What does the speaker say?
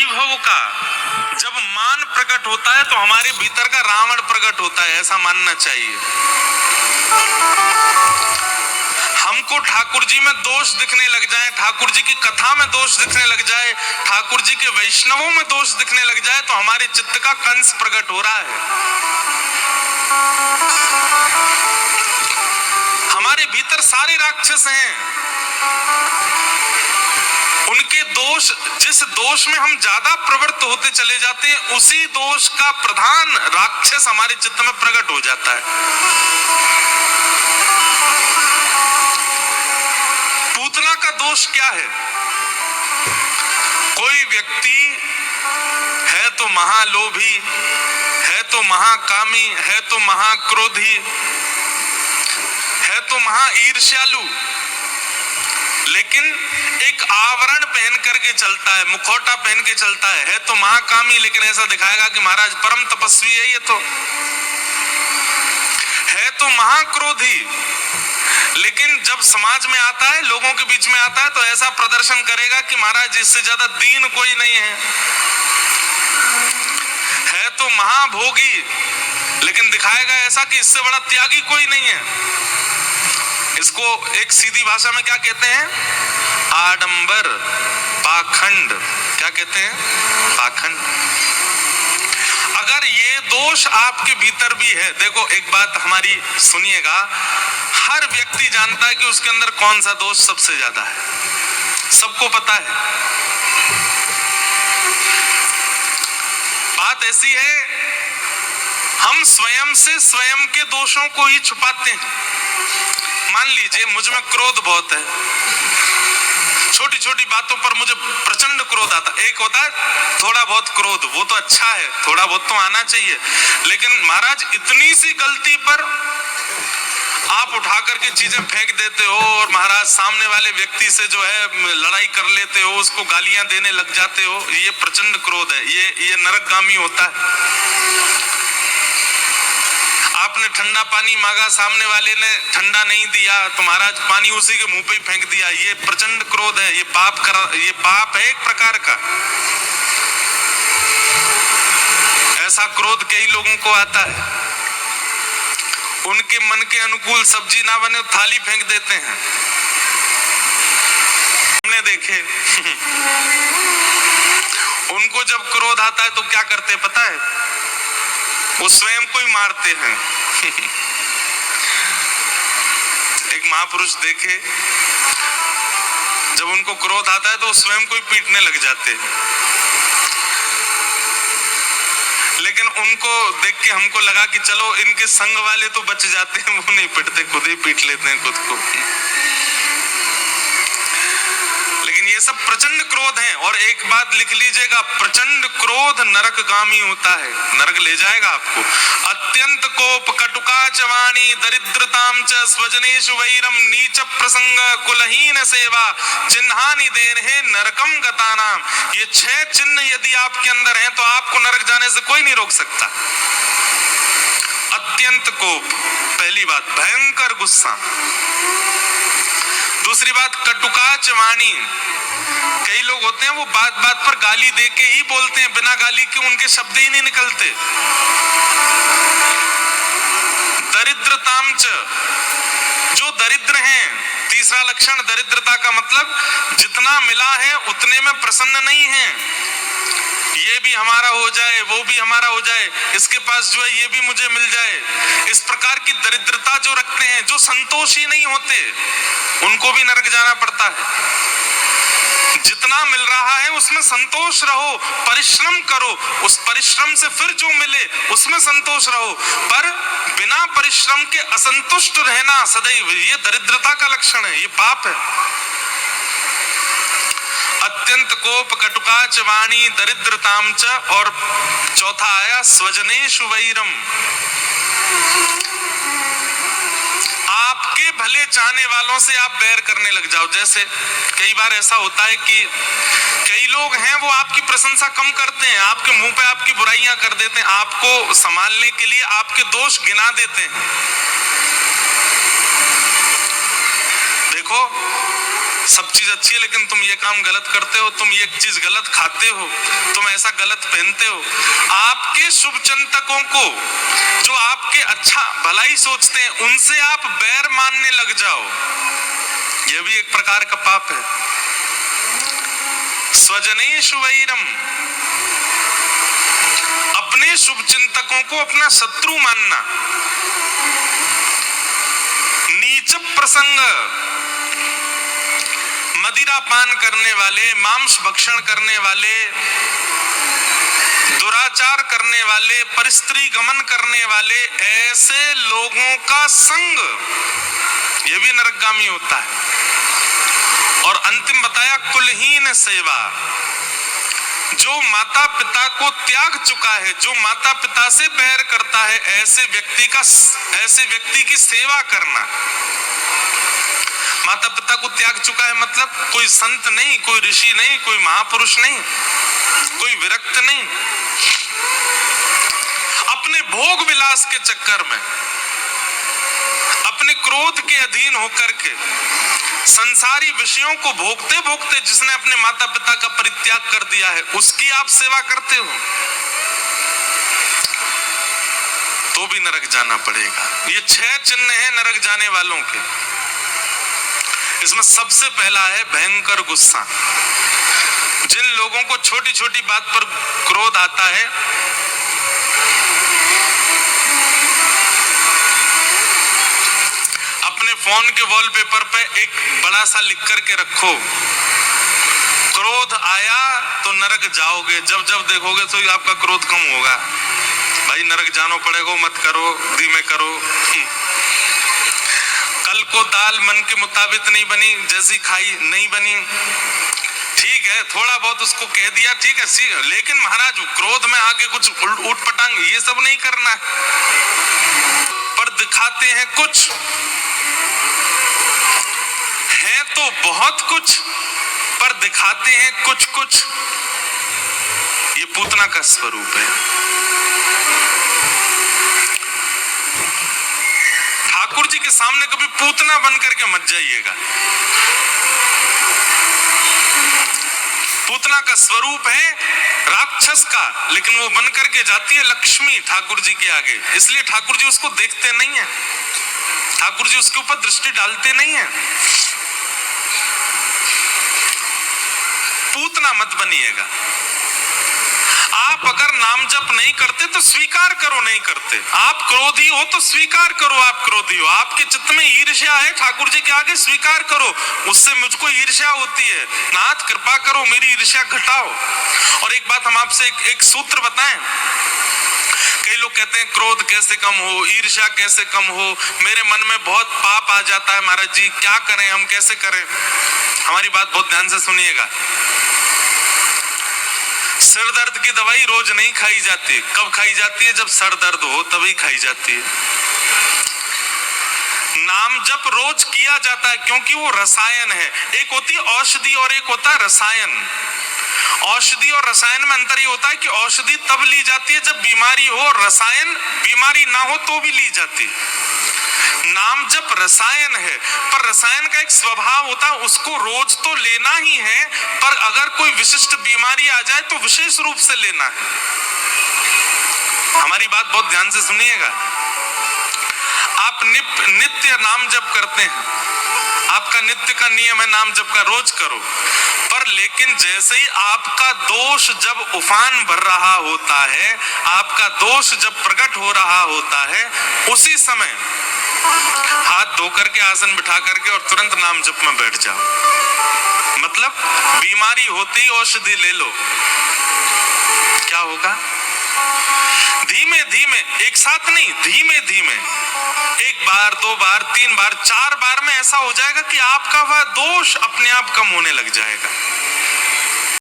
विभव का जब मान प्रकट होता है तो हमारे भीतर का रावण प्रकट होता है, ऐसा मानना चाहिए। हमको ठाकुर जी में दोष दिखने लग जाए, ठाकुर जी की कथा में दोष दिखने लग जाए, ठाकुर जी के वैष्णवों में दोष दिखने लग जाए तो हमारे चित्त का कंस प्रकट हो रहा है। हमारे भीतर सारे राक्षस हैं, उनके दोष, जिस दोष में हम ज्यादा प्रवृत्त होते चले जाते हैं, उसी दोष का प्रधान राक्षस हमारे चित्त में प्रकट हो जाता है। पूतना का दोष क्या है? कोई व्यक्ति है तो महालोभी, है तो महाकामी, है तो महाक्रोधी, है तो महाईर्ष्यालु, लेकिन एक आवरण पहन करके चलता है, मुखौटा पहन के चलता है तो महाकामी, लेकिन ऐसा दिखाएगा कि महाराज परम तपस्वी है। ये तो है तो महाक्रोधी, लेकिन जब समाज में आता है, लोगों के बीच में आता है तो ऐसा प्रदर्शन करेगा कि महाराज इससे ज्यादा दीन कोई नहीं है। है तो महाभोगी, लेकिन दिखाएगा ऐसा कि इससे बड़ा त्यागी कोई नहीं है। इसको एक सीधी भाषा में क्या कहते हैं? आडंबर, पाखंड। क्या कहते हैं? पाखंड। अगर ये दोष आपके भीतर भी है, देखो एक बात हमारी सुनिएगा, हर व्यक्ति जानता है कि उसके अंदर कौन सा दोष सबसे ज्यादा है, सबको पता है। बात ऐसी है, हम स्वयं से स्वयं के दोषों को ही छुपाते हैं। मान लीजिए मुझ में क्रोध बहुत है, छोटी छोटी बातों पर मुझे प्रचंड क्रोध आता। एक होता है थोड़ा बहुत क्रोध, वो तो अच्छा है, थोड़ा बहुत तो आना चाहिए, लेकिन महाराज इतनी सी गलती पर आप उठा करके चीजें फेंक देते हो और महाराज सामने वाले व्यक्ति से जो है लड़ाई कर लेते हो, उसको गालियां देने लग जाते हो। ये प्रचंड क्रोध है, ये नरकगामी होता है। आपने ठंडा पानी मांगा, सामने वाले ने ठंडा नहीं दिया तो महाराज पानी उसी के मुंह पे ही फेंक दिया, ये प्रचंड क्रोध है। ये पाप है एक प्रकार का। ऐसा क्रोध कई लोगों को आता है, उनके मन के अनुकूल सब्जी ना बने थाली फेंक देते हैं। हमने देखे उनको जब क्रोध आता है तो क्या करते हैं पता है? वो स्वयं को ही मारते हैं। एक महापुरुष देखे, जब उनको क्रोध आता है तो स्वयं को ही पीटने लग जाते हैं, लेकिन उनको देख के हमको लगा कि चलो इनके संग वाले तो बच जाते हैं, वो नहीं पिटते, खुद ही पीट लेते हैं खुद को। लेकिन ये सब प्रचंड क्रोध हैं। और एक बात लिख लीजिएगा, प्रचंड क्रोध नरकगामी होता है, नरक ले जाएगा आपको। अत्यंत कोप, कटुकाच वाणी, दरिद्रताम च, स्वजनेषु वैरम, नीच प्रसंग, कुलहीन सेवा, चिन्हानि देनहे नरकम गतानाम। ये 6 चिन्ह यदि आपके अंदर हैं तो आपको नरक जाने से कोई नहीं रोक सकता। अत्यंत कोप, पहली बात, भयंकर गुस्सा। दूसरी बात, कटुकाच वाणी। कई लोग होते हैं वो बात बात पर गाली दे के ही बोलते हैं, बिना गाली के उनके शब्द ही नहीं निकलते। दरिद्रतांच, जो दरिद्र हैं, तीसरा लक्षण दरिद्रता का मतलब जितना मिला है उतने में प्रसन्न नहीं है। ये भी हमारा हो जाए, वो भी हमारा हो जाए, इसके पास जो है ये भी मुझे मिल जाए। इस प्रकार की दरिद्रता जो रखते हैं, जो संतोषी नहीं होते, उनको भी नरक जाना पड़ता है। जितना मिल रहा है उसमें संतोष रहो, परिश्रम करो, उस परिश्रम से फिर जो मिले उसमें संतोष रहो, पर बिना परिश्रम के असंतुष्ट रहना सदैव, ये दरिद्रता का लक्षण है, ये पाप है। अत्यंत कोप, कटुकाच वाणी, दरिद्रताम च, और चौथा आया स्वजनेषु वैरम। आपके भले चाहने वालों से आप बैर करने लग जाओ। जैसे कई बार ऐसा होता है कि कई लोग हैं वो आपकी प्रशंसा कम करते हैं, आपके मुंह पे आपकी बुराइयां कर देते हैं, आपको संभालने के लिए आपके दोष गिना देते हैं। देखो सब चीज अच्छी है लेकिन तुम ये काम गलत करते हो, तुम ये चीज गलत खाते हो, तुम ऐसा गलत पहनते हो। आपके शुभचिंतकों को, जो आपके अच्छा भलाई सोचते हैं, उनसे आप बैर मानने लग जाओ, यह भी एक प्रकार का पाप है। स्वजनेषु वैरम, अपने शुभचिंतकों को अपना शत्रु मानना। नीच प्रसंग, मदिरा पान करने वाले, मांस भक्षण करने वाले, दुराचार करने वाले, परस्त्री गमन करने वाले, ऐसे लोगों का संग, यह भी नरकगामी होता है। और अंतिम बताया कुलहीन सेवा, जो माता पिता को त्याग चुका है, जो माता पिता से बैर करता है, ऐसे व्यक्ति की सेवा करना। माता पिता को त्याग चुका है मतलब कोई संत नहीं, कोई ऋषि नहीं, कोई महापुरुष नहीं, कोई विरक्त नहीं, अपने भोग विलास के चक्कर में, अपने क्रोध के अधीन होकर के, संसारी विषयों को भोगते भोगते जिसने अपने माता पिता का परित्याग कर दिया है, उसकी आप सेवा करते हो तो भी नरक जाना पड़ेगा। ये 6 चिन्ह हैं नरक जाने वालों के। इसमें सबसे पहला है भयंकर गुस्सा। जिन लोगों को छोटी छोटी बात पर क्रोध आता है, अपने फोन के वॉलपेपर पे एक बड़ा सा लिख करके रखो, क्रोध आया तो नरक जाओगे, जब जब देखोगे तो आपका क्रोध कम होगा। भाई नरक जानो पड़ेगा, मत करो, धीमे करो। कल को दाल मन के मुताबिक नहीं बनी, जैसी खाई नहीं बनी, ठीक है, थोड़ा बहुत उसको कह दिया, ठीक है, लेकिन महाराज क्रोध में आके कुछ उठ पटांग ये सब नहीं करना है। पर दिखाते हैं कुछ, है तो बहुत कुछ, पर दिखाते हैं कुछ कुछ। ये पूतना का स्वरूप है। ठाकुर जी के सामने कभी पूतना बन करके मत जाइएगा। पूतना का स्वरूप है राक्षस का, लेकिन वो बन करके जाती है लक्ष्मी ठाकुर जी के आगे, इसलिए ठाकुर जी उसको देखते नहीं है, ठाकुर जी उसके ऊपर दृष्टि डालते नहीं है। पूतना मत बनिएगा। आप अगर नाम जप नहीं करते तो स्वीकार करो नहीं करते। आप क्रोधी हो तो स्वीकार करो आप क्रोधी हो। आपके चित्त में ईर्ष्या है, ठाकुर जी के आगे स्वीकार करो, उससे मुझको ईर्ष्या होती है, नाथ कृपा करो मेरी ईर्ष्या घटाओ। और एक बात हम आपसे एक सूत्र बताएं। कई लोग कहते हैं क्रोध कैसे कम हो, ईर्ष्या कैसे कम हो, मेरे मन में बहुत पाप आ जाता है महाराज जी, क्या करें, हम कैसे करें? हमारी बात बहुत ध्यान से सुनिएगा। सिर दर्द की दवाई रोज नहीं खाई जाती। कब खाई जाती है? जब सर दर्द हो तभी खाई जाती है। नाम जप रोज किया जाता है क्योंकि वो रसायन है। एक होती है औषधि और एक होता है रसायन। औषधि और रसायन में अंतर ये होता है कि औषधि तब ली जाती है जब बीमारी हो, रसायन बीमारी ना हो तो भी ली जाती है। नाम जप रसायन है, पर रसायन का एक स्वभाव होता है, उसको रोज तो लेना ही है, पर अगर कोई विशिष्ट बीमारी आ जाए तो विशेष रूप से लेना है। हमारी बात बहुत ध्यान से सुनिएगा। आप नित्य नाम जप करते हैं, आपका नित्य का नियम है नाम जप का, रोज करो, पर लेकिन जैसे ही आपका दोष जब उफान भर रहा होता है, आपका दोष जब प्रकट हो रहा होता है, उसी समय हाथ धो करके आसन बिठा करके और तुरंत नाम जप में बैठ जाओ। मतलब बीमारी होती ही औषधि ले लो। क्या होगा? धीमे धीमे, एक साथ नहीं, धीमे धीमे, 1 बार 2 बार 3 बार 4 बार में ऐसा हो जाएगा कि आपका वह दोष अपने आप कम होने लग जाएगा।